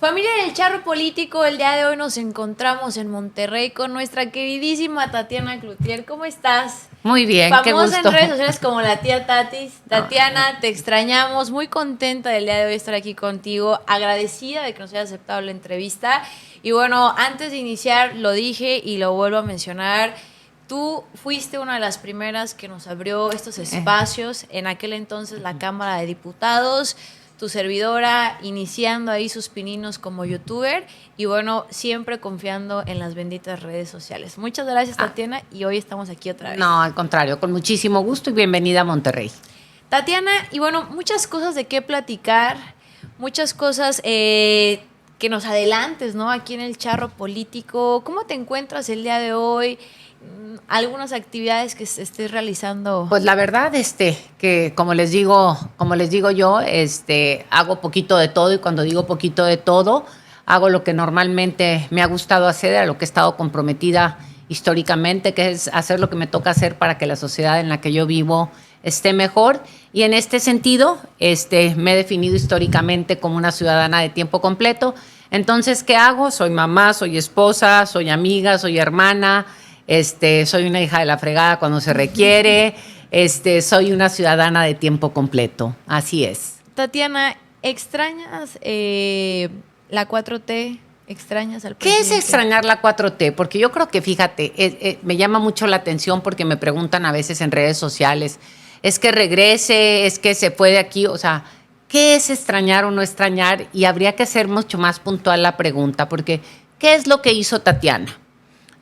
Familia del Charro Político, el día de hoy nos encontramos en Monterrey con nuestra queridísima Tatiana Cloutier. ¿Cómo estás? Muy bien, qué Famosa en gusto. redes sociales como la tía Tatis. Ah, Tatiana, te extrañamos. Muy contenta del día de hoy estar aquí contigo. Agradecida de que nos hayas aceptado la entrevista. Y bueno, antes de iniciar, lo dije y lo vuelvo a mencionar. Tú fuiste una de las primeras que nos abrió estos espacios. En aquel entonces la Cámara de Diputados, tu servidora iniciando ahí sus pininos como youtuber y bueno, siempre confiando en las benditas redes sociales. Muchas gracias, ah, Tatiana, y hoy estamos aquí otra vez. no, al contrario, con muchísimo gusto y bienvenida a Monterrey. Tatiana, y bueno, muchas cosas de qué platicar, muchas cosas que nos adelantes, ¿no? Aquí en el Charro Político. ¿Cómo te encuentras el día de hoy? Algunas actividades que estés realizando. Pues la verdad, que como les digo yo, hago poquito de todo y cuando digo poquito de todo, hago lo que normalmente me ha gustado hacer, a lo que he estado comprometida históricamente, que es hacer lo que me toca hacer para que la sociedad en la que yo vivo esté mejor. Y en este sentido, me he definido históricamente como una ciudadana de tiempo completo. Entonces, ¿qué hago? Soy mamá, soy esposa, soy amiga, soy hermana. Soy una hija de la fregada cuando se requiere. Soy una ciudadana de tiempo completo. Así es. Tatiana, ¿extrañas la 4T? ¿Extrañas al ¿Qué es presidente? extrañar la 4T? Porque yo creo que, fíjate, me llama mucho la atención porque me preguntan a veces en redes sociales, es que regrese, es que se fue de aquí, o sea, ¿qué es extrañar o no extrañar? Y habría que hacer mucho más puntual la pregunta, porque ¿qué es lo que hizo Tatiana?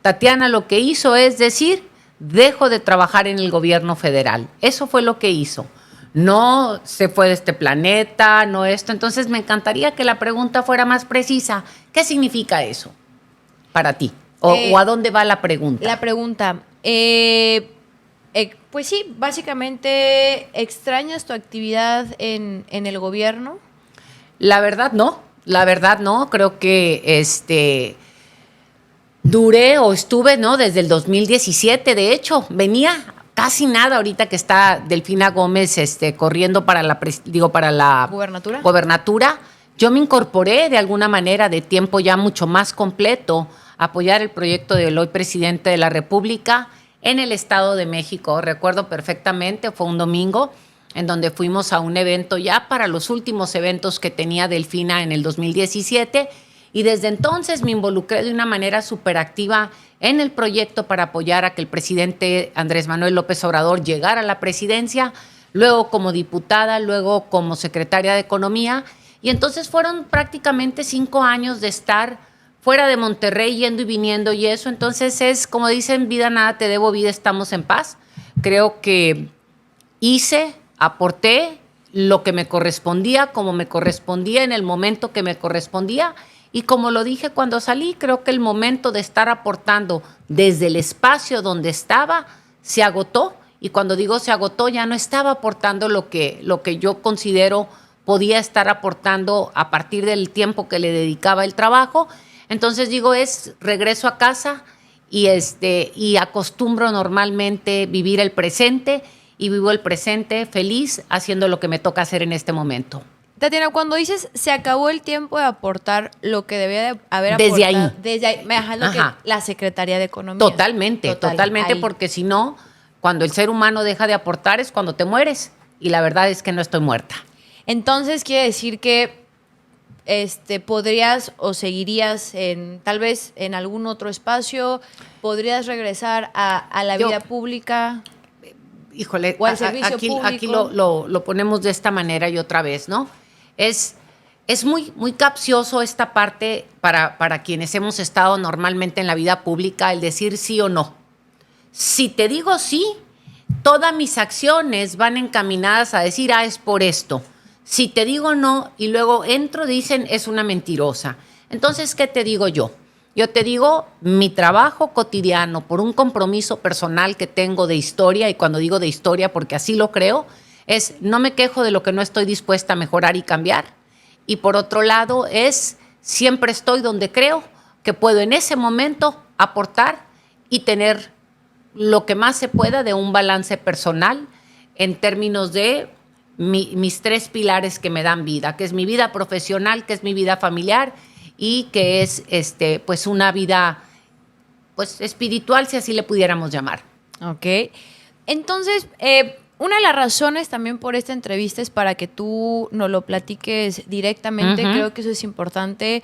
Tatiana lo que hizo es decir, dejo de trabajar en el gobierno federal. Eso fue lo que hizo. No se fue de este planeta, no esto. Entonces me encantaría que la pregunta fuera más precisa. ¿Qué significa eso para ti? ¿O a dónde va la pregunta? La pregunta, pues sí, básicamente, ¿extrañas tu actividad en el gobierno? La verdad no, la verdad no. Creo que duré o estuve, ¿no? Desde el 2017, de hecho, venía casi nada ahorita que está Delfina Gómez corriendo para la ¿Gubernatura? gobernatura. Yo me incorporé de alguna manera de tiempo ya mucho más completo a apoyar el proyecto del hoy presidente de la República en el Estado de México. Recuerdo perfectamente, fue un domingo en donde fuimos a un evento ya para los últimos eventos que tenía Delfina en el 2017. Y desde entonces me involucré de una manera súper activa en el proyecto para apoyar a que el presidente Andrés Manuel López Obrador llegara a la presidencia, luego como diputada, luego como secretaria de Economía. Y entonces fueron prácticamente 5 años de estar fuera de Monterrey, yendo y viniendo y eso. Entonces es, como dicen, vida nada te debo, vida estamos en paz. Creo que aporté lo que me correspondía, como me correspondía, en el momento que me correspondía. Y como lo dije cuando salí, creo que el momento de estar aportando desde el espacio donde estaba se agotó. Y cuando digo se agotó, ya no estaba aportando lo que yo considero podía estar aportando a partir del tiempo que le dedicaba el trabajo. Entonces digo, regreso a casa y acostumbro normalmente vivir el presente y vivo el presente feliz haciendo lo que me toca hacer en este momento. Tatiana, cuando dices se acabó el tiempo de aportar lo que debía de haber Desde aportado, ahí. desde ahí, me dejas lo que Ajá. la Secretaría de Economía. Totalmente, Ahí. porque si no, cuando el ser humano deja de aportar es cuando te mueres. Y la verdad es que no estoy muerta. Entonces quiere decir que podrías o seguirías tal vez en algún otro espacio, podrías regresar a la vida pública. Híjole, O al servicio aquí público. lo ponemos de esta manera y otra vez, ¿no? Es muy, muy capcioso esta parte para quienes hemos estado normalmente en la vida pública, el decir sí o no. Si te digo sí, todas mis acciones van encaminadas a decir, es por esto. Si te digo no y luego entro, dicen, es una mentirosa. Entonces, ¿qué te digo yo? Yo te digo, mi trabajo cotidiano por un compromiso personal que tengo de historia, y cuando digo de historia porque así lo creo, no me quejo de lo que no estoy dispuesta a mejorar y cambiar. Y por otro lado siempre estoy donde creo que puedo en ese momento aportar y tener lo que más se pueda de un balance personal en términos de mis tres pilares que me dan vida, que es mi vida profesional, que es mi vida familiar y que es pues una vida pues espiritual, si así le pudiéramos llamar. Ok. Entonces, una de las razones también por esta entrevista es para que tú nos lo platiques directamente. Creo que eso es importante.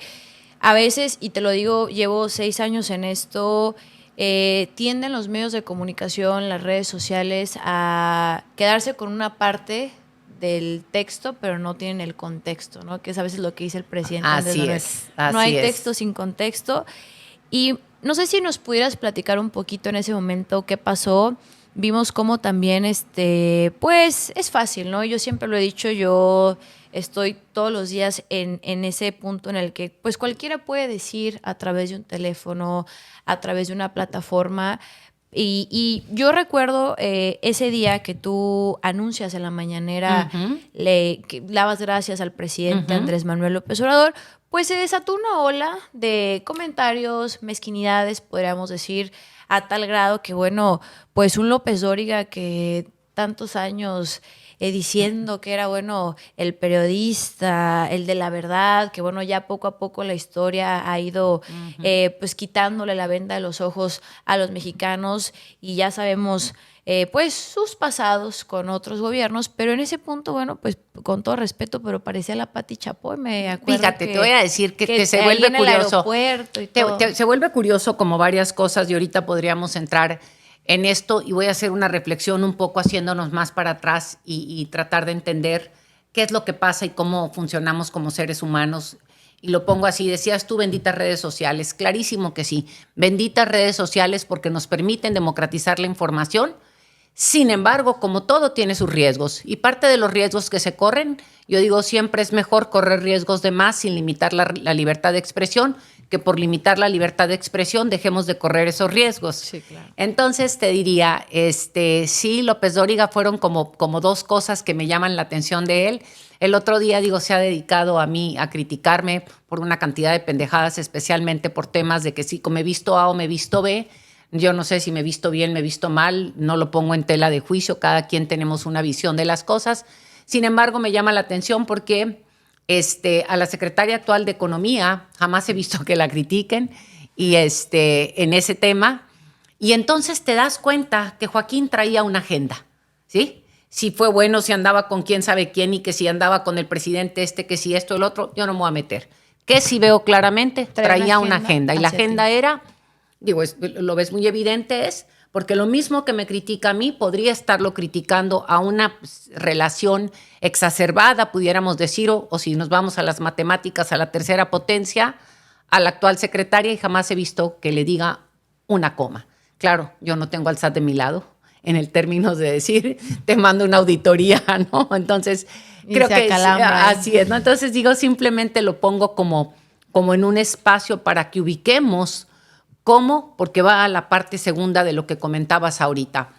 A veces, y te lo digo, llevo 6 años en esto, tienden los medios de comunicación, las redes sociales, a quedarse con una parte del texto, pero no tienen el contexto, ¿no? Que es a veces lo que dice el presidente. Así es. No hay texto sin contexto. Y no sé si nos pudieras platicar un poquito en ese momento qué pasó. Vimos cómo también, pues es fácil, ¿no? Yo siempre lo he dicho, yo estoy todos los días en ese punto en el que pues cualquiera puede decir a través de un teléfono, a través de una plataforma. Y yo recuerdo ese día que tú anuncias en la mañanera, que dabas gracias al presidente Andrés Manuel López Obrador, pues se desató una ola de comentarios, mezquinidades, podríamos decir, a tal grado que, bueno, pues un López Dóriga que tantos años diciendo que era, bueno, el periodista, el de la verdad, que, bueno, ya poco a poco la historia ha ido, pues, quitándole la venda de los ojos a los mexicanos y ya sabemos, pues, sus pasados con otros gobiernos, pero en ese punto, bueno, pues, con todo respeto, pero parecía la Pati Chapoy, me acuerdo. Fíjate, te voy a decir que se ahí vuelve en el curioso. aeropuerto y todo. Se vuelve curioso como varias cosas y ahorita podríamos entrar en esto y voy a hacer una reflexión un poco haciéndonos más para atrás y tratar de entender qué es lo que pasa y cómo funcionamos como seres humanos. Y lo pongo así, decías tú, benditas redes sociales. Clarísimo que sí, benditas redes sociales porque nos permiten democratizar la información. Sin embargo, como todo tiene sus riesgos y parte de los riesgos que se corren, yo digo siempre es mejor correr riesgos de más sin limitar la libertad de expresión que por limitar la libertad de expresión dejemos de correr esos riesgos. Sí, claro. Entonces te diría, sí, López Dóriga fueron como dos cosas que me llaman la atención de él. El otro día, digo, se ha dedicado a mí a criticarme por una cantidad de pendejadas, especialmente por temas de que sí, como me he visto A o me he visto B. Yo no sé si me he visto bien, me he visto mal, no lo pongo en tela de juicio, cada quien tenemos una visión de las cosas. Sin embargo, me llama la atención porque a la secretaria actual de Economía jamás he visto que la critiquen y en ese tema. Y entonces te das cuenta que Joaquín traía una agenda, ¿sí? Si fue bueno, si andaba con quién sabe quién y que si andaba con el presidente que si esto, el otro, yo no me voy a meter. Que si veo claramente, traía una agenda. Y la agenda era... Digo, lo ves muy evidente, es porque lo mismo que me critica a mí, podría estarlo criticando a una relación exacerbada, pudiéramos decir, o si nos vamos a las matemáticas, a la tercera potencia, a la actual secretaria, y jamás he visto que le diga una coma. Claro, yo no tengo al SAT de mi lado, en el término de decir, te mando una auditoría, ¿no? Entonces, creo que así es, ¿no? Entonces, digo, simplemente lo pongo como en un espacio para que ubiquemos. ¿Cómo? Porque va a la parte segunda de lo que comentabas ahorita.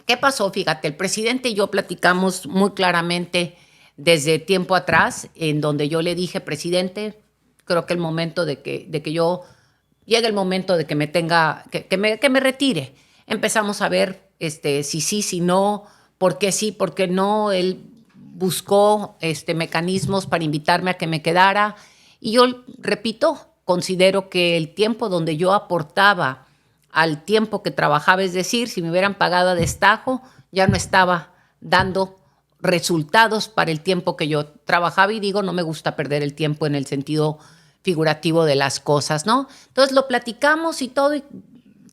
¿Qué pasó? Fíjate, el presidente y yo platicamos muy claramente desde tiempo atrás, en donde yo le dije, presidente, creo que el momento de que yo, llegue el momento de que me tenga, que me retire. Empezamos a ver si sí, si no, por qué sí, por qué no. Él buscó mecanismos para invitarme a que me quedara. Y yo, repito, considero que el tiempo donde yo aportaba al tiempo que trabajaba, es decir, si me hubieran pagado a destajo, ya no estaba dando resultados para el tiempo que yo trabajaba y digo, no me gusta perder el tiempo en el sentido figurativo de las cosas, ¿no? Entonces lo platicamos y todo y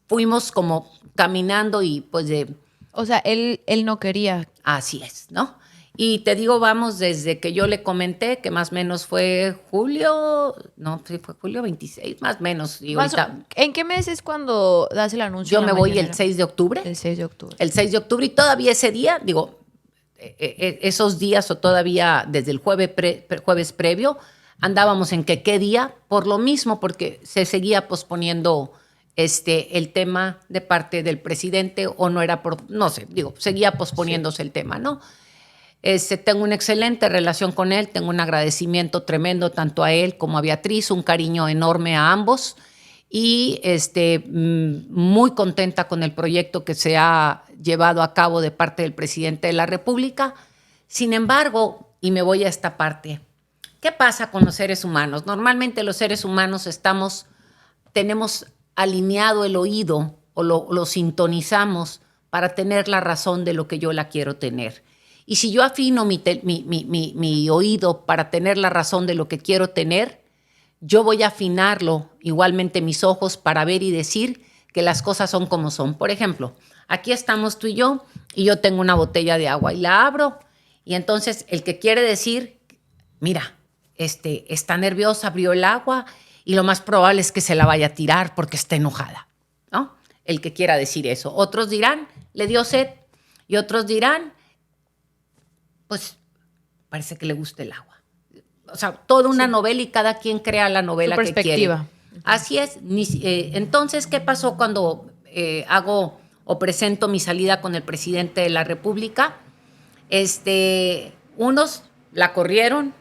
fuimos como caminando y pues de... O sea, él no quería. Así es, ¿no? Y te digo, vamos, desde que yo le comenté, que más o menos fue julio, no, sí fue julio 26, más o menos. Y ahorita, ¿en qué mes es cuando das el anuncio? Yo me voy el 6 de octubre. El 6 de octubre. El 6 de octubre y todavía ese día, digo, esos días o todavía desde el jueves previo, andábamos en que qué día, por lo mismo, porque se seguía posponiendo el tema de parte del presidente o no era por, no sé, digo, seguía posponiéndose el tema, ¿no? Tengo una excelente relación con él, tengo un agradecimiento tremendo tanto a él como a Beatriz, un cariño enorme a ambos y muy contenta con el proyecto que se ha llevado a cabo de parte del presidente de la República. Sin embargo, y me voy a esta parte, ¿qué pasa con los seres humanos? Normalmente los seres humanos tenemos alineado el oído o lo sintonizamos para tener la razón de lo que yo la quiero tener. Y si yo afino mi oído para tener la razón de lo que quiero tener, yo voy a afinarlo igualmente mis ojos para ver y decir que las cosas son como son. Por ejemplo, aquí estamos tú y yo tengo una botella de agua y la abro y entonces el que quiere decir, mira, está nerviosa, abrió el agua y lo más probable es que se la vaya a tirar porque está enojada, ¿no? El que quiera decir eso. Otros dirán, le dio sed, y otros dirán, pues parece que le gusta el agua. O sea, toda una novela y cada quien crea la novela que quiere. Así es. Entonces, ¿qué pasó cuando hago o presento mi salida con el presidente de la República? Unos la corrieron,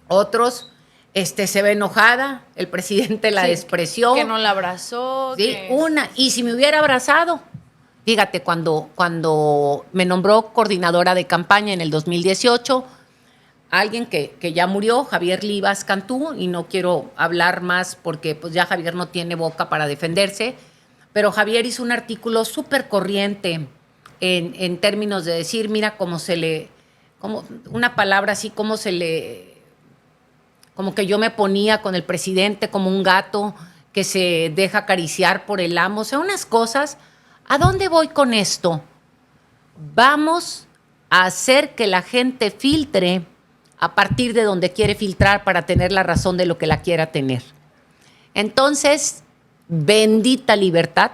otros se ve enojada, el presidente la despreció. Que no la abrazó. Sí, y si me hubiera abrazado, fíjate, cuando me nombró coordinadora de campaña en el 2018, alguien que ya murió, Javier Livas Cantú, y no quiero hablar más porque pues ya Javier no tiene boca para defenderse, pero Javier hizo un artículo súper corriente en términos de decir, mira, como una palabra así, como que yo me ponía con el presidente como un gato que se deja acariciar por el amo, o sea, unas cosas. ¿A dónde voy con esto? Vamos a hacer que la gente filtre a partir de donde quiere filtrar para tener la razón de lo que la quiera tener. Entonces, bendita libertad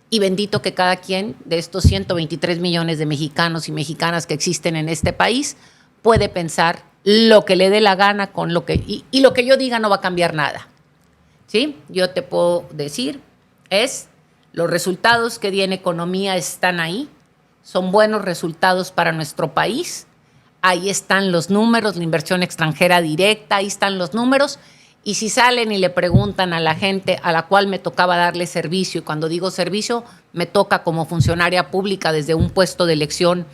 y bendito que cada quien de estos 123 millones de mexicanos y mexicanas que existen en este país puede pensar lo que le dé la gana con lo que... Y lo que yo diga no va a cambiar nada. ¿Sí? Yo te puedo decir, los resultados que di en economía están ahí, son buenos resultados para nuestro país. Ahí están los números, la inversión extranjera directa, ahí están los números. Y si salen y le preguntan a la gente a la cual me tocaba darle servicio, y cuando digo servicio, me toca como funcionaria pública desde un puesto de elección,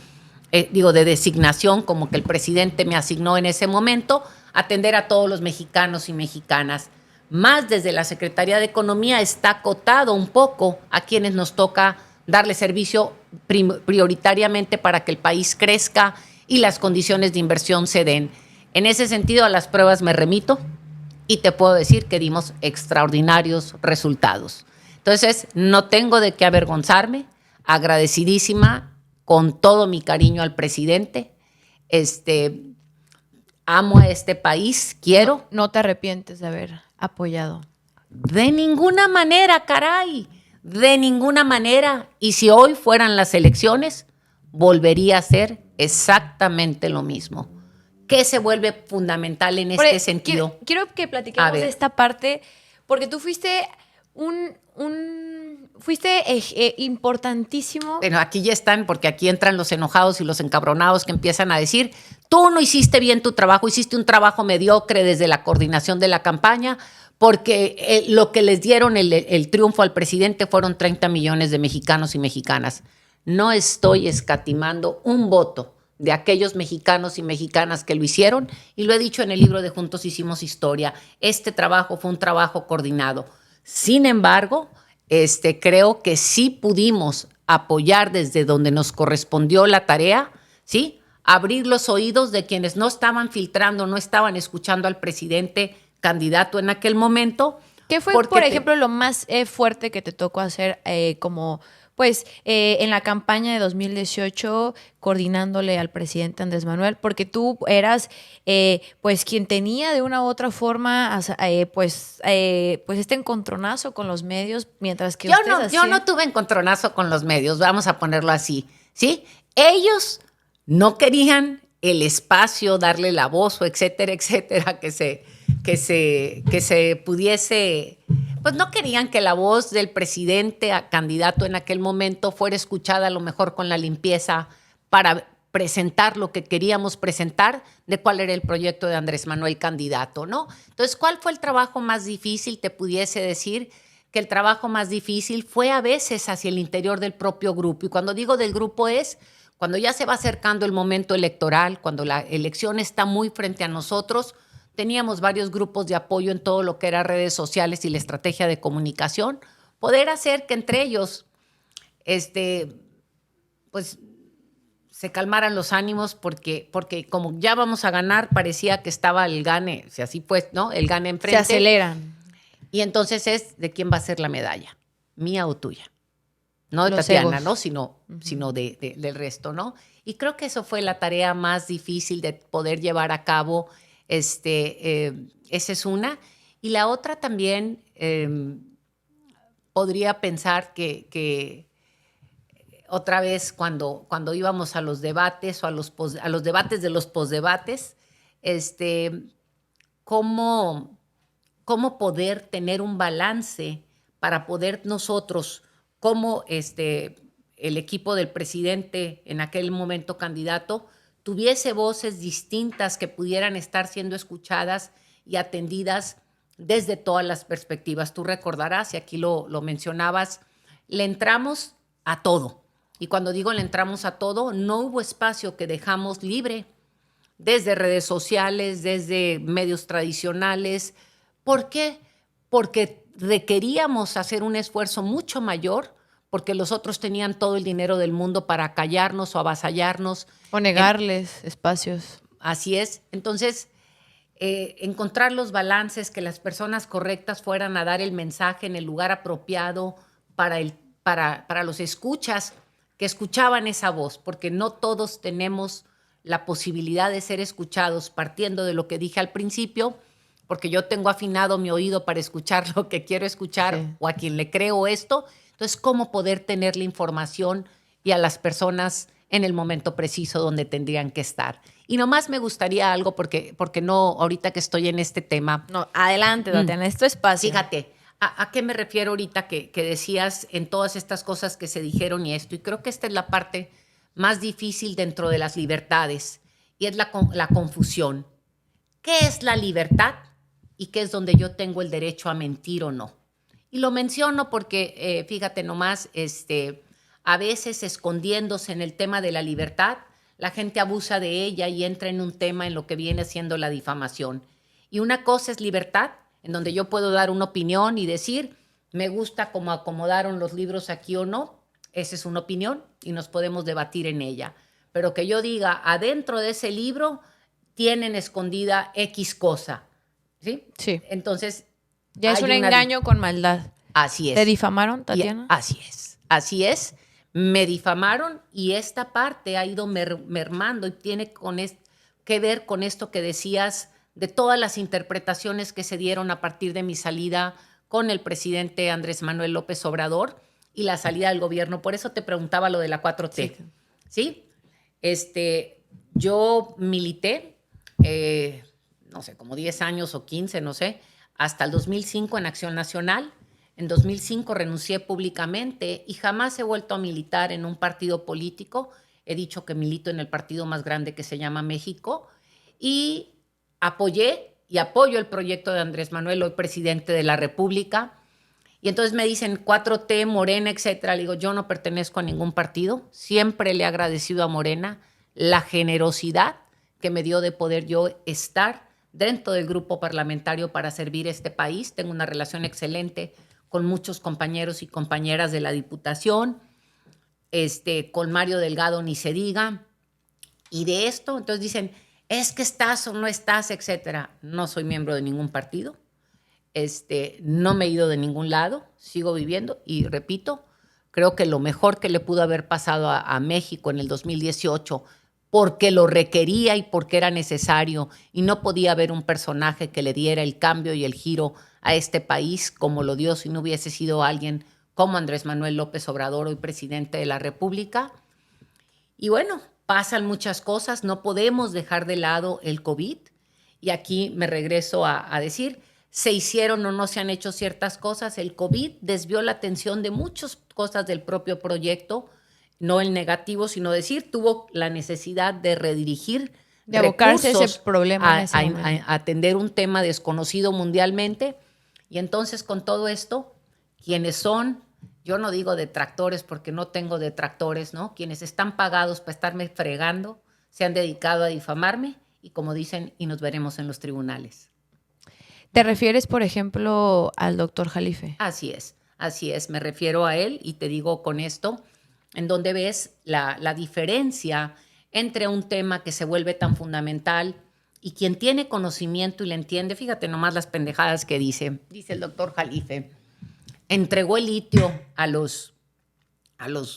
de designación, como que el presidente me asignó en ese momento, atender a todos los mexicanos y mexicanas. Más desde la Secretaría de Economía está acotado un poco a quienes nos toca darle servicio prioritariamente para que el país crezca y las condiciones de inversión se den. En ese sentido, a las pruebas me remito y te puedo decir que dimos extraordinarios resultados. Entonces, no tengo de qué avergonzarme, agradecidísima con todo mi cariño al presidente. Amo a este país, quiero. No te arrepientes de haber apoyado. De ninguna manera, caray, de ninguna manera. Y si hoy fueran las elecciones, volvería a ser exactamente lo mismo. ¿Qué se vuelve fundamental en este sentido? Quiero que platiquemos de esta parte, porque tú fuiste importantísimo. Bueno, aquí ya están, porque aquí entran los enojados y los encabronados que empiezan a decir, tú no hiciste bien tu trabajo, hiciste un trabajo mediocre desde la coordinación de la campaña, porque lo que les dieron el triunfo al presidente fueron 30 millones de mexicanos y mexicanas. No estoy escatimando un voto de aquellos mexicanos y mexicanas que lo hicieron, y lo he dicho en el libro de Juntos Hicimos Historia. Este trabajo fue un trabajo coordinado. Sin embargo, creo que sí pudimos apoyar desde donde nos correspondió la tarea, ¿sí? Abrir los oídos de quienes no estaban filtrando, no estaban escuchando al presidente candidato en aquel momento. ¿Qué fue, por ejemplo, lo más fuerte que te tocó hacer en la campaña de 2018, coordinándole al presidente Andrés Manuel? Porque tú eras, quien tenía de una u otra forma, este encontronazo con los medios, mientras que yo no tuve encontronazo con los medios, vamos a ponerlo así, ¿sí? Ellos no querían el espacio, darle la voz, o etcétera, etcétera, que se pudiese... Pues no querían que la voz del presidente candidato en aquel momento fuera escuchada a lo mejor con la limpieza para presentar lo que queríamos presentar de cuál era el proyecto de Andrés Manuel candidato, ¿no? Entonces, ¿cuál fue el trabajo más difícil? Te pudiese decir que el trabajo más difícil fue a veces hacia el interior del propio grupo. Y cuando digo del grupo es Cuando ya se va acercando el momento electoral, cuando la elección está muy frente a nosotros, teníamos varios grupos de apoyo en todo lo que era redes sociales y la estrategia de comunicación, poder hacer que entre ellos, pues, se calmaran los ánimos porque como ya vamos a ganar, parecía que estaba el gane, si así fue, ¿no? El gane enfrente. Se aceleran. Y entonces es de quién va a ser la medalla, mía o tuya. No de Los Tatiana, egos. ¿no? Sino del resto, ¿no? Y creo que eso fue la tarea más difícil de poder llevar a cabo. Esa es una. Y la otra también, podría pensar que otra vez cuando íbamos a los debates o a los debates de los posdebates, cómo poder tener un balance para poder nosotros, como el equipo del presidente, en aquel momento candidato, tuviese voces distintas que pudieran estar siendo escuchadas y atendidas desde todas las perspectivas. Tú recordarás, y aquí lo mencionabas, le entramos a todo. Y cuando digo le entramos a todo, no hubo espacio que dejamos libre, desde redes sociales, desde medios tradicionales. ¿Por qué? Porque requeríamos hacer un esfuerzo mucho mayor, porque los otros tenían todo el dinero del mundo para callarnos o avasallarnos. O negarles espacios. Así es. Entonces, encontrar los balances, que las personas correctas fueran a dar el mensaje en el lugar apropiado para los escuchas, que escuchaban esa voz, porque no todos tenemos la posibilidad de ser escuchados, partiendo de lo que dije al principio, porque yo tengo afinado mi oído para escuchar lo que quiero escuchar, sí, o a quien le creo esto. Entonces, ¿cómo poder tener la información y a las personas en el momento preciso donde tendrían que estar? Y nomás me gustaría algo, porque no, ahorita que estoy en este tema. No, adelante, Tatiana, esto es espacio. Fíjate, ¿a qué me refiero ahorita que decías en todas estas cosas que se dijeron y esto? Y creo que esta es la parte más difícil dentro de las libertades, y es la confusión. ¿Qué es la libertad? Y qué es donde yo tengo el derecho a mentir o no. Y lo menciono porque, fíjate nomás, a veces escondiéndose en el tema de la libertad, la gente abusa de ella y entra en un tema en lo que viene siendo la difamación. Y una cosa es libertad, en donde yo puedo dar una opinión y decir, me gusta cómo acomodaron los libros aquí o no. Esa es una opinión y nos podemos debatir en ella. Pero que yo diga, adentro de ese libro tienen escondida X cosa. ¿Sí? Sí. Entonces, ya es un engaño con maldad. Así es. ¿Te difamaron, Tatiana? Así es. Me difamaron y esta parte ha ido mermando y tiene que ver con esto que decías de todas las interpretaciones que se dieron a partir de mi salida con el presidente Andrés Manuel López Obrador y la salida del gobierno. Por eso te preguntaba lo de la 4T. ¿Sí? Yo milité, no sé, como 10 años o 15, no sé, hasta el 2005 en Acción Nacional. En 2005 renuncié públicamente y jamás he vuelto a militar en un partido político. He dicho que milito en el partido más grande que se llama México y apoyé y apoyo el proyecto de Andrés Manuel, hoy presidente de la República. Y entonces me dicen 4T, Morena, etcétera. Le digo, yo no pertenezco a ningún partido. Siempre le he agradecido a Morena la generosidad que me dio de poder yo estar dentro del grupo parlamentario para servir este país. Tengo una relación excelente con muchos compañeros y compañeras de la Diputación, con Mario Delgado ni se diga. Y de esto, entonces dicen, es que estás o no estás, etcétera. No soy miembro de ningún partido, no me he ido de ningún lado, sigo viviendo y repito, creo que lo mejor que le pudo haber pasado a México en el 2018, porque lo requería y porque era necesario y no podía haber un personaje que le diera el cambio y el giro a este país como lo dio si no hubiese sido alguien como Andrés Manuel López Obrador, hoy presidente de la República. Y bueno, pasan muchas cosas, no podemos dejar de lado el COVID y aquí me regreso a decir, se hicieron o no se han hecho ciertas cosas. El COVID desvió la atención de muchas cosas del propio proyecto, no el negativo, sino decir, tuvo la necesidad de redirigir, de abocarse a ese problema, a atender un tema desconocido mundialmente. Y entonces, con todo esto, quienes son yo no digo detractores porque no tengo detractores, ¿no? Quienes están pagados para estarme fregando se han dedicado a difamarme y como dicen, y nos veremos en los tribunales. ¿Te refieres, por ejemplo, al doctor Jalife? Así es, me refiero a él y te digo con esto, en donde ves la diferencia entre un tema que se vuelve tan fundamental y quien tiene conocimiento y le entiende, fíjate nomás las pendejadas que dice el doctor Jalife, entregó el litio a los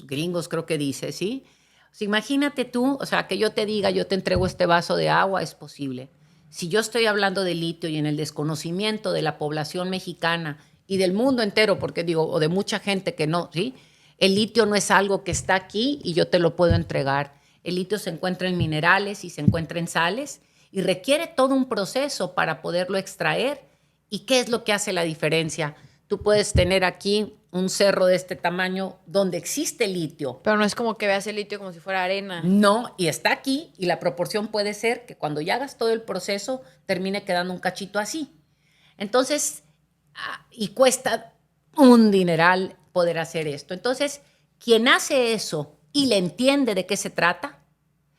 gringos, creo que dice, ¿sí? O sea, imagínate tú, o sea, que yo te diga, yo te entrego este vaso de agua, es posible. Si yo estoy hablando de litio y en el desconocimiento de la población mexicana y del mundo entero, porque digo, o de mucha gente que no, ¿sí? El litio no es algo que está aquí y yo te lo puedo entregar. El litio se encuentra en minerales y se encuentra en sales y requiere todo un proceso para poderlo extraer. ¿Y qué es lo que hace la diferencia? Tú puedes tener aquí un cerro de este tamaño donde existe litio. Pero no es como que veas el litio como si fuera arena. No, y está aquí y la proporción puede ser que cuando ya hagas todo el proceso termine quedando un cachito así. Entonces, y cuesta un dineral poder hacer esto. Entonces, quien hace eso y le entiende de qué se trata,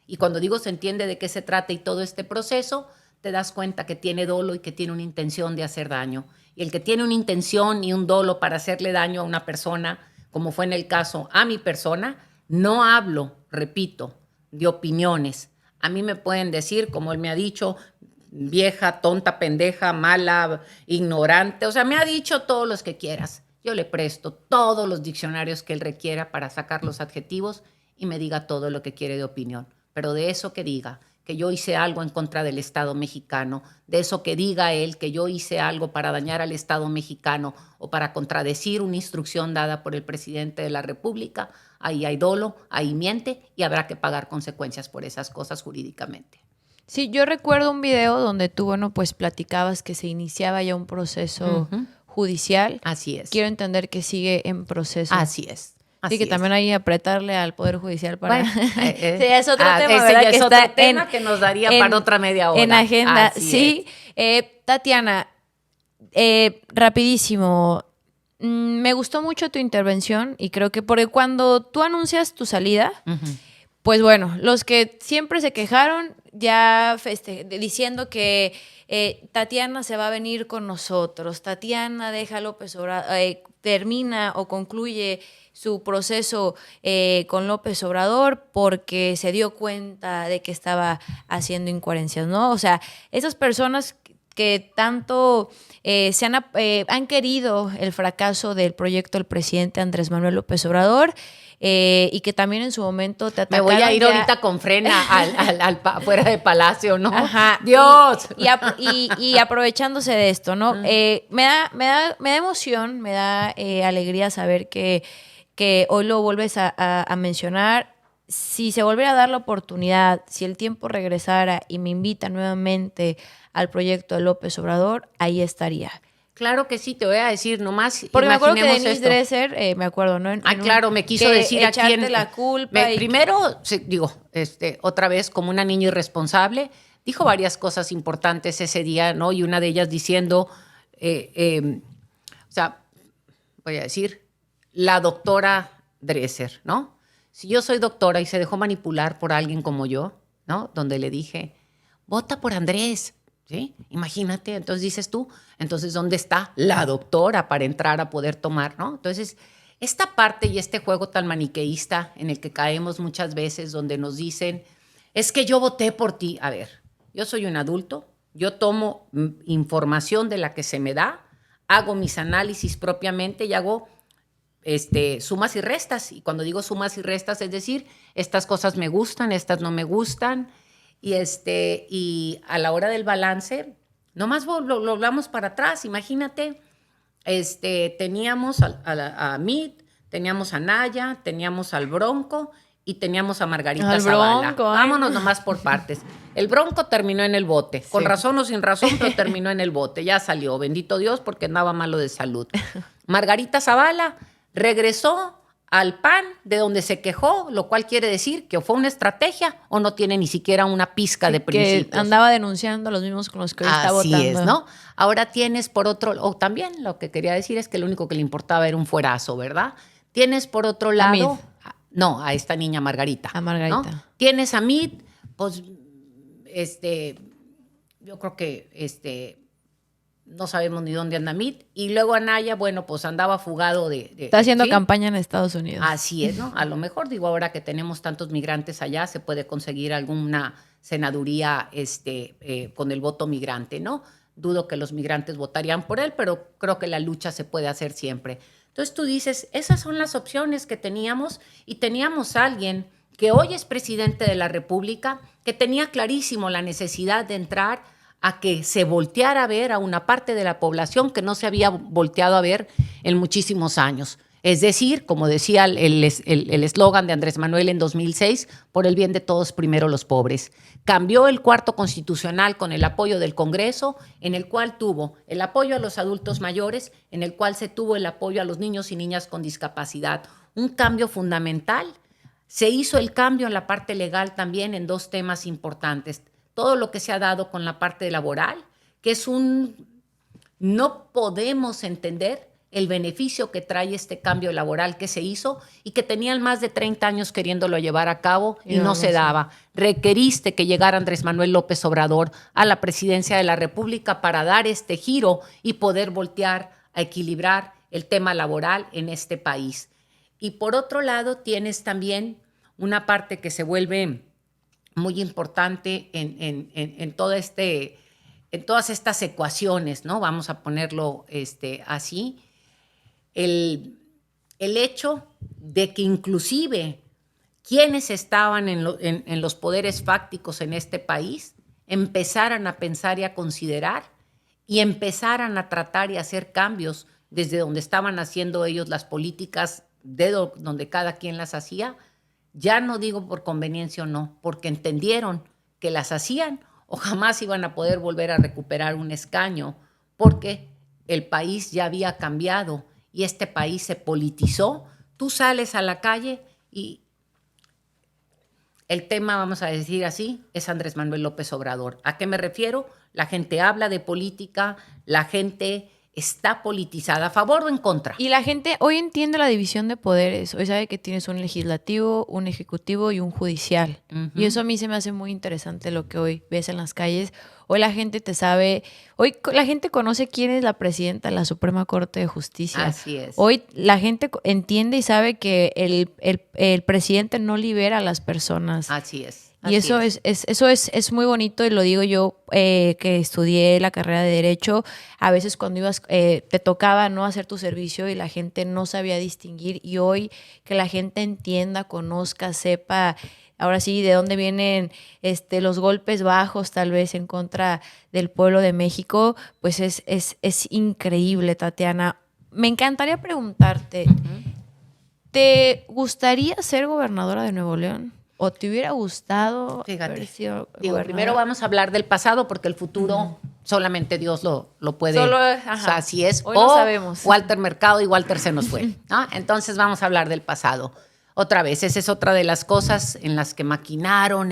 y cuando digo se entiende de qué se trata y todo este proceso, te das cuenta que tiene dolo y que tiene una intención de hacer daño. Y el que tiene una intención y un dolo para hacerle daño a una persona, como fue en el caso a mi persona, no hablo, repito, de opiniones. A mí me pueden decir, como él me ha dicho, vieja, tonta, pendeja, mala, ignorante. O sea, me ha dicho todos los que quieras. Yo le presto todos los diccionarios que él requiera para sacar los adjetivos y me diga todo lo que quiere de opinión. Pero de eso que diga que yo hice algo en contra del Estado mexicano, de eso que diga él que yo hice algo para dañar al Estado mexicano o para contradecir una instrucción dada por el presidente de la República, ahí hay dolo, ahí miente y habrá que pagar consecuencias por esas cosas jurídicamente. Sí, yo recuerdo un video donde tú, bueno, pues platicabas que se iniciaba ya un proceso judicial. Así es. Quiero entender que sigue en proceso. Así es. Así que también hay que apretarle al Poder Judicial para... Bueno, sí, es otro tema, ese ¿verdad? ya Que es otro está tema que nos daría para otra media hora. En agenda, Así sí. Tatiana, rapidísimo. Me gustó mucho tu intervención y creo que porque cuando tú anuncias tu salida, pues bueno, los que siempre se quejaron ya diciendo que Tatiana se va a venir con nosotros, Tatiana deja a López Obrador, termina o concluye su proceso con López Obrador porque se dio cuenta de que estaba haciendo incoherencias, ¿no? O sea, esas personas que tanto han querido el fracaso del proyecto del presidente Andrés Manuel López Obrador y que también en su momento te atacaron. Me voy a ir ahorita con frena fuera de Palacio, ¿no? Ajá. ¡Dios! Y aprovechándose de esto, ¿no? Me da emoción, me da alegría saber que hoy lo vuelves a mencionar. Si se volviera a dar la oportunidad, si el tiempo regresara y me invita nuevamente al proyecto de López Obrador, ahí estaría. Claro que sí, te voy a decir nomás. Porque me acuerdo que Denise Dresser, me acuerdo, ¿no? Claro, me quiso decir aquí echarte la culpa. Primero, otra vez, como una niña irresponsable, dijo varias cosas importantes ese día, ¿no? Y una de ellas diciendo, voy a decir, la doctora Dresser, ¿no? Si yo soy doctora y se dejó manipular por alguien como yo, ¿no? Donde le dije, vota por Andrés, ¿sí? Imagínate, entonces dices tú, entonces ¿dónde está la doctora para entrar a poder tomar, ¿no? Entonces, esta parte y este juego tan maniqueísta en el que caemos muchas veces, donde nos dicen, es que yo voté por ti. A ver, yo soy un adulto, yo tomo información de la que se me da, hago mis análisis propiamente y hago sumas y restas. Y cuando digo sumas y restas, es decir, estas cosas me gustan, estas no me gustan. Y a la hora del balance, nomás lo hablamos para atrás. Imagínate, teníamos a Meade, teníamos a Naya, teníamos al Bronco y teníamos a Margarita Zavala. Vámonos nomás por partes. El Bronco terminó en el bote, sí. Con razón o sin razón, pero terminó en el bote. Ya salió, bendito Dios, porque andaba malo de salud. Margarita Zavala regresó al PAN, de donde se quejó, lo cual quiere decir que o fue una estrategia o no tiene ni siquiera una pizca de principios. Que andaba denunciando a los mismos con los que hoy está votando. Así es, ¿no? Ahora tienes por otro, o también lo que quería decir es que lo único que le importaba era un fuerazo, ¿verdad? Tienes por otro A lado, Mid. no, a esta niña Margarita. A Margarita. ¿no? Tienes a Mid, pues, yo creo que, no sabemos ni dónde anda Mid. Y luego Anaya, bueno, pues andaba fugado Está haciendo ¿sí? campaña en Estados Unidos. Así es, ¿no? A lo mejor, digo, ahora que tenemos tantos migrantes allá, se puede conseguir alguna senaduría con el voto migrante, ¿no? Dudo que los migrantes votarían por él, pero creo que la lucha se puede hacer siempre. Entonces tú dices, esas son las opciones que teníamos y teníamos a alguien que hoy es presidente de la República, que tenía clarísimo la necesidad de entrar a que se volteara a ver a una parte de la población que no se había volteado a ver en muchísimos años. Es decir, como decía el eslogan de Andrés Manuel en 2006, por el bien de todos, primero los pobres. Cambió el cuarto constitucional con el apoyo del Congreso, en el cual tuvo el apoyo a los adultos mayores, en el cual se tuvo el apoyo a los niños y niñas con discapacidad. Un cambio fundamental. Se hizo el cambio en la parte legal también en dos temas importantes. Todo lo que se ha dado con la parte laboral, que es no podemos entender el beneficio que trae este cambio laboral que se hizo y que tenían más de 30 años queriéndolo llevar a cabo y no se daba. Requeriste que llegara Andrés Manuel López Obrador a la presidencia de la República para dar este giro y poder voltear a equilibrar el tema laboral en este país. Y por otro lado, tienes también una parte que se vuelve muy importante en todas estas ecuaciones, ¿no? Vamos a ponerlo así. El hecho de que inclusive quienes estaban en los poderes fácticos en este país empezaran a pensar y a considerar y empezaran a tratar y hacer cambios desde donde estaban haciendo ellos las políticas, donde cada quien las hacía, ya no digo por conveniencia o no, porque entendieron que las hacían o jamás iban a poder volver a recuperar un escaño, porque el país ya había cambiado y este país se politizó. Tú sales a la calle y el tema, vamos a decir así, es Andrés Manuel López Obrador. ¿A qué me refiero? La gente habla de política, la gente está politizada, ¿a favor o en contra? Y la gente hoy entiende la división de poderes. Hoy sabe que tienes un legislativo, un ejecutivo y un judicial. Y eso a mí se me hace muy interesante lo que hoy ves en las calles. Hoy la gente te sabe, hoy la gente conoce quién es la presidenta de la Suprema Corte de Justicia. Así es. Hoy la gente entiende y sabe que el presidente no libera a las personas. Así es. Y eso es muy bonito, y lo digo yo, que estudié la carrera de Derecho. A veces cuando ibas, te tocaba no hacer tu servicio y la gente no sabía distinguir. Y hoy que la gente entienda, conozca, sepa, ahora sí, de dónde vienen los golpes bajos tal vez en contra del pueblo de México, pues es increíble, Tatiana. Me encantaría preguntarte, ¿te gustaría ser gobernadora de Nuevo León? ¿O te hubiera gustado haber sido gobernadora? Primero vamos a hablar del pasado porque el futuro solamente Dios lo puede. O sea, así es. Hoy no sabemos. Walter Mercado y Walter se nos fue, ¿no? Entonces vamos a hablar del pasado. Otra vez, esa es otra de las cosas en las que maquinaron,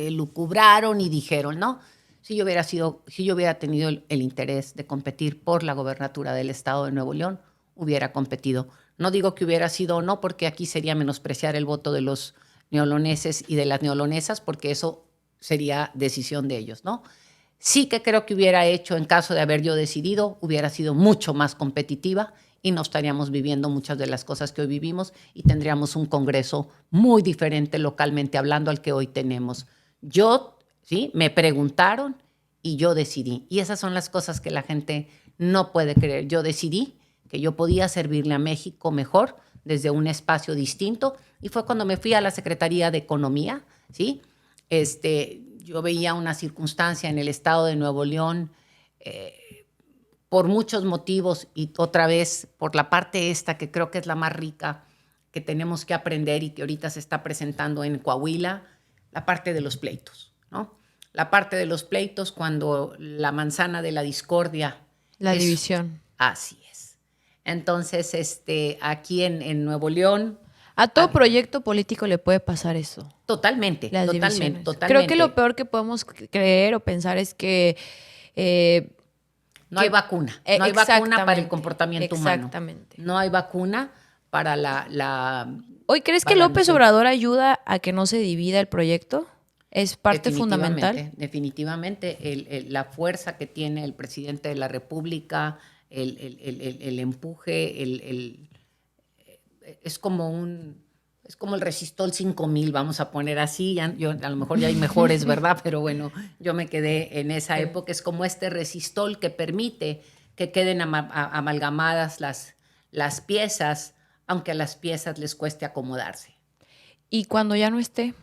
lucubraron y dijeron, ¿no? Si yo hubiera tenido el interés de competir por la gobernatura del estado de Nuevo León, hubiera competido. No digo que hubiera sido o no, porque aquí sería menospreciar el voto de los neoloneses y de las neolonesas, porque eso sería decisión de ellos, ¿no? Sí que creo que hubiera hecho, en caso de haber yo decidido, hubiera sido mucho más competitiva y no estaríamos viviendo muchas de las cosas que hoy vivimos y tendríamos un Congreso muy diferente localmente hablando al que hoy tenemos. Me preguntaron y yo decidí. Y esas son las cosas que la gente no puede creer. Yo decidí que yo podía servirle a México mejor desde un espacio distinto, y fue cuando me fui a la Secretaría de Economía, ¿sí? Yo veía una circunstancia en el estado de Nuevo León por muchos motivos, y otra vez por la parte esta que creo que es la más rica que tenemos que aprender y que ahorita se está presentando en Coahuila, la parte de los pleitos, ¿no? La parte de los pleitos cuando la manzana de la discordia. La división. Así es. Entonces, aquí en Nuevo León. A todo proyecto político le puede pasar eso. Totalmente. Creo que lo peor que podemos creer o pensar es que no hay vacuna. No hay vacuna para el comportamiento humano. Exactamente. No hay vacuna para la Hoy, ¿crees que para la López misión. Obrador ayuda a que no se divida el proyecto? ¿Es parte fundamental? Definitivamente, la fuerza que tiene el presidente de la República, el empuje, es como el Resistol 5000, vamos a poner así. A lo mejor ya hay mejores, ¿verdad? Pero bueno, yo me quedé en esa época. Es como este Resistol que permite que queden amalgamadas las piezas, aunque a las piezas les cueste acomodarse. ¿Y cuando ya no esté?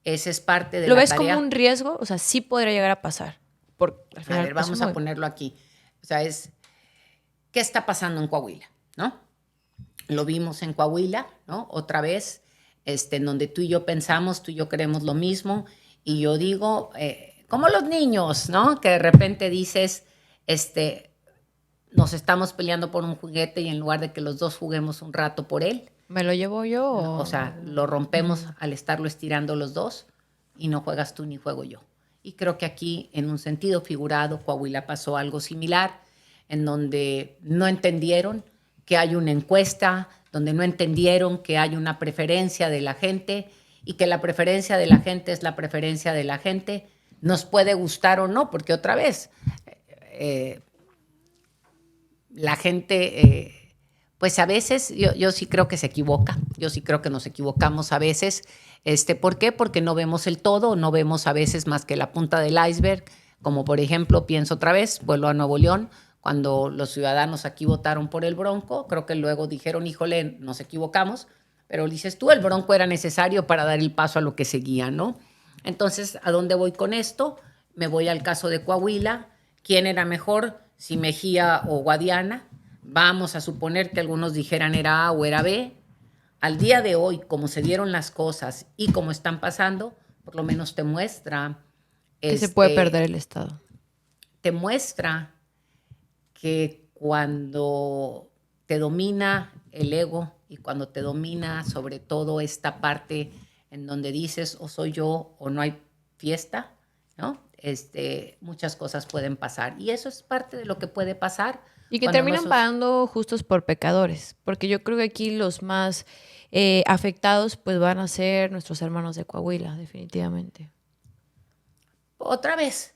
Esa es parte de ¿Lo la ves tarea. como un riesgo? O sea, sí podría llegar a pasar. Al A final ver, vamos a ponerlo aquí. O sea, ¿qué está pasando en Coahuila? ¿No? Lo vimos en Coahuila, ¿no? Otra vez, en donde tú y yo pensamos, tú y yo queremos lo mismo, y yo digo, como los niños, ¿no? Que de repente dices, nos estamos peleando por un juguete y en lugar de que los dos juguemos un rato por él, ¿Me lo llevo yo? ¿no? O sea, lo rompemos al estarlo estirando los dos y no juegas tú ni juego yo. Y creo que aquí, en un sentido figurado, Coahuila pasó algo similar, en donde no entendieron que hay una encuesta, donde no entendieron que hay una preferencia de la gente y que la preferencia de la gente es la preferencia de la gente. Nos puede gustar o no, porque otra vez, la gente, pues a veces yo sí creo que se equivoca, yo sí creo que nos equivocamos a veces. ¿Por qué? Porque no vemos el todo, no vemos a veces más que la punta del iceberg, como por ejemplo, pienso otra vez, vuelvo a Nuevo León, cuando los ciudadanos aquí votaron por el Bronco, creo que luego dijeron, híjole, nos equivocamos, pero dices tú, el Bronco era necesario para dar el paso a lo que seguía, ¿no? Entonces, ¿a dónde voy con esto? Me voy al caso de Coahuila. ¿Quién era mejor, si Mejía o Guadiana? Vamos a suponer que algunos dijeran era A o era B. Al día de hoy, como se dieron las cosas y como están pasando, por lo menos te muestra... Que se puede perder el Estado. Te muestra que cuando te domina el ego y cuando te domina sobre todo esta parte en donde dices o soy yo o no hay fiesta, ¿no? Muchas cosas pueden pasar y eso es parte de lo que puede pasar. Y que terminan pagando justos por pecadores, porque yo creo que aquí los más afectados pues van a ser nuestros hermanos de Coahuila, definitivamente. Otra vez,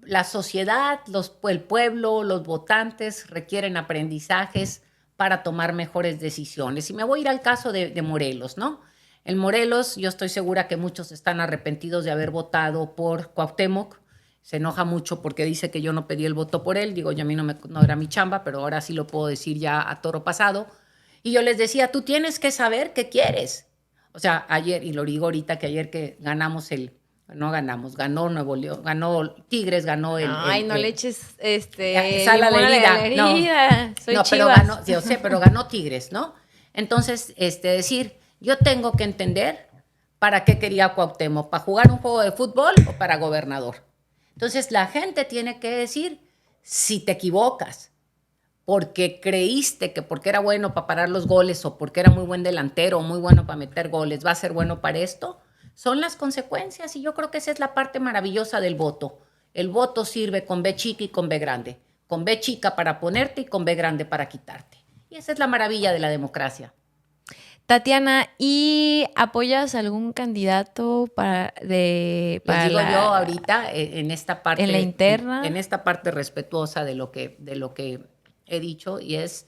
la sociedad, el pueblo, los votantes requieren aprendizajes para tomar mejores decisiones. Y me voy a ir al caso de Morelos, ¿no? En Morelos yo estoy segura que muchos están arrepentidos de haber votado por Cuauhtémoc. Se enoja mucho porque dice que yo no pedí el voto por él. Digo, yo a mí no era mi chamba, pero ahora sí lo puedo decir ya a toro pasado. Y yo les decía, tú tienes que saber qué quieres. O sea, ayer, y lo digo ahorita, que ayer que ganamos no ganamos, ganó Nuevo León, ganó Tigres, ganó Ay, no le eches sal a la herida. No, soy no, pero Chivas. ganó, yo sé, pero ganó Tigres, ¿no? Entonces, decir, yo tengo que entender para qué quería Cuauhtémoc, para jugar un juego de fútbol o para gobernador. Entonces, la gente tiene que decir si te equivocas, porque creíste que porque era bueno para parar los goles o porque era muy buen delantero o muy bueno para meter goles, va a ser bueno para esto. Son las consecuencias y yo creo que esa es la parte maravillosa del voto. El voto sirve con B chica y con B grande. Con B chica para ponerte y con B grande para quitarte. Y esa es la maravilla de la democracia. Tatiana, ¿y apoyas algún candidato para Les digo yo ahorita en esta parte en la interna? En esta parte respetuosa de lo que he dicho y es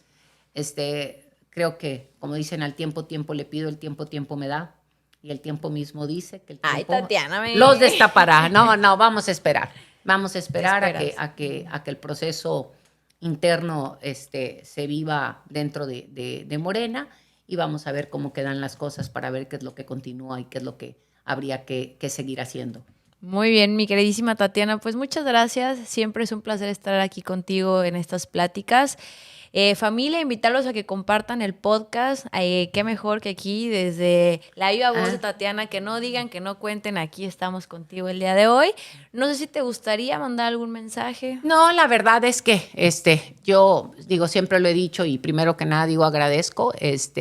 creo que como dicen al tiempo le pido, el tiempo me da. Y el tiempo mismo dice que el tiempo Ay, Tatiana, los destapará. No, vamos a esperar. Vamos a esperar a que el proceso interno se viva dentro de Morena y vamos a ver cómo quedan las cosas para ver qué es lo que continúa y qué es lo que habría que seguir haciendo. Muy bien, mi queridísima Tatiana, pues muchas gracias. Siempre es un placer estar aquí contigo en estas pláticas. Familia, invitarlos a que compartan el podcast. Qué mejor que aquí, desde la viva voz de Tatiana, que no digan, que no cuenten, aquí estamos contigo el día de hoy. No sé si te gustaría mandar algún mensaje. No, la verdad es que yo digo, siempre lo he dicho y primero que nada digo agradezco. Es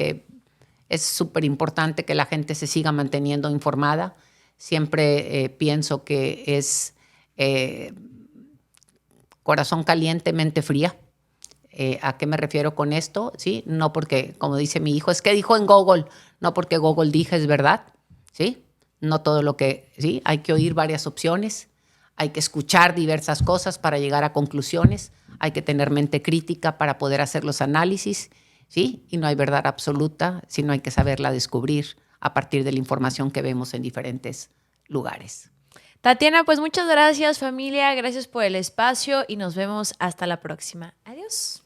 súper importante que la gente se siga manteniendo informada. Siempre pienso que es corazón caliente, mente fría. ¿A qué me refiero con esto? ¿Sí? No porque, como dice mi hijo, es que dijo en Google, no porque Google dije es verdad, ¿sí? No todo lo que, ¿sí? Hay que oír varias opciones, hay que escuchar diversas cosas para llegar a conclusiones, hay que tener mente crítica para poder hacer los análisis, ¿sí? Y no hay verdad absoluta, sino hay que saberla descubrir a partir de la información que vemos en diferentes lugares. Tatiana, pues muchas gracias familia, gracias por el espacio y nos vemos hasta la próxima. Adiós.